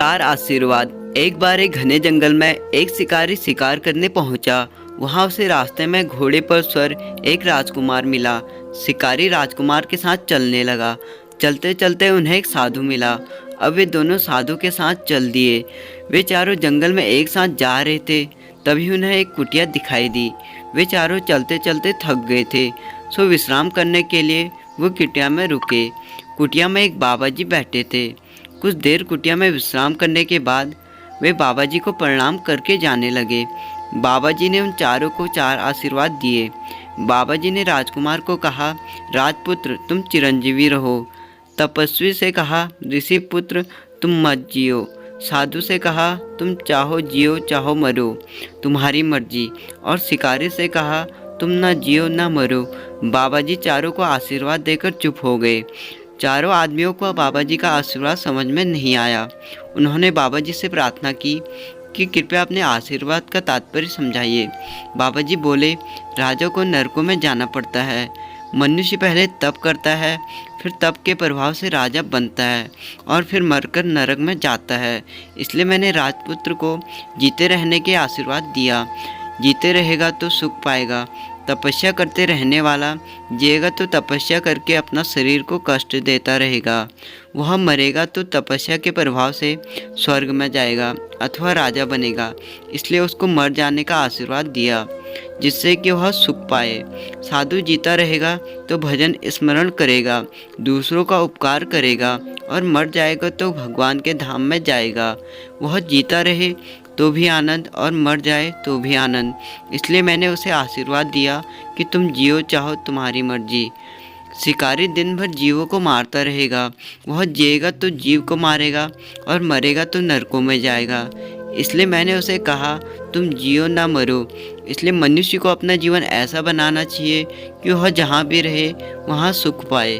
चार आशीर्वाद। एक बार एक घने जंगल में एक शिकारी शिकार करने पहुंचा। वहां उसे रास्ते में घोड़े पर सवार एक राजकुमार मिला। शिकारी राजकुमार के साथ चलने लगा। चलते चलते उन्हें एक साधु मिला। अब वे दोनों साधु के साथ चल दिए। वे चारों जंगल में एक साथ जा रहे थे, तभी उन्हें एक कुटिया दिखाई दी। वे चारों चलते चलते थक गए थे, सो विश्राम करने के लिए वो कुटिया में रुके। कुटिया में एक बाबा जी बैठे थे। कुछ देर कुटिया में विश्राम करने के बाद वे बाबा जी को प्रणाम करके जाने लगे। बाबा जी ने उन चारों को चार आशीर्वाद दिए। बाबा जी ने राजकुमार को कहा, राजपुत्र तुम चिरंजीवी रहो। तपस्वी से कहा, ऋषि पुत्र तुम मत जियो। साधु से कहा, तुम चाहो जियो चाहो मरो, तुम्हारी मर्जी। और शिकारी से कहा, तुम न जियो न मरो। बाबा जी चारों को आशीर्वाद देकर चुप हो गए। चारों आदमियों को बाबा जी का आशीर्वाद समझ में नहीं आया। उन्होंने बाबा जी से प्रार्थना की कि कृपया अपने आशीर्वाद का तात्पर्य समझाइए। बाबा जी बोले, राजा को नरकों में जाना पड़ता है। मनुष्य पहले तप करता है, फिर तप के प्रभाव से राजा बनता है और फिर मरकर नरक में जाता है। इसलिए मैंने राजपुत्र को जीते रहने के आशीर्वाद दिया। जीते रहेगा तो सुख पाएगा। तपस्या करते रहने वाला जिएगा तो तपस्या करके अपना शरीर को कष्ट देता रहेगा। वह मरेगा तो तपस्या के प्रभाव से स्वर्ग में जाएगा अथवा राजा बनेगा। इसलिए उसको मर जाने का आशीर्वाद दिया, जिससे कि वह सुख पाए। साधु जीता रहेगा तो भजन स्मरण करेगा, दूसरों का उपकार करेगा और मर जाएगा तो भगवान के धाम में जाएगा। वह जीता रहे तो भी आनंद और मर जाए तो भी आनंद। इसलिए मैंने उसे आशीर्वाद दिया कि तुम जियो चाहो तुम्हारी मर्जी। शिकारी दिन भर जीवों को मारता रहेगा। वह जिएगा तो जीव को मारेगा और मरेगा तो नरकों में जाएगा। इसलिए मैंने उसे कहा, तुम जियो ना मरो। इसलिए मनुष्य को अपना जीवन ऐसा बनाना चाहिए कि वह जहाँ भी रहे वहाँ सुख पाए।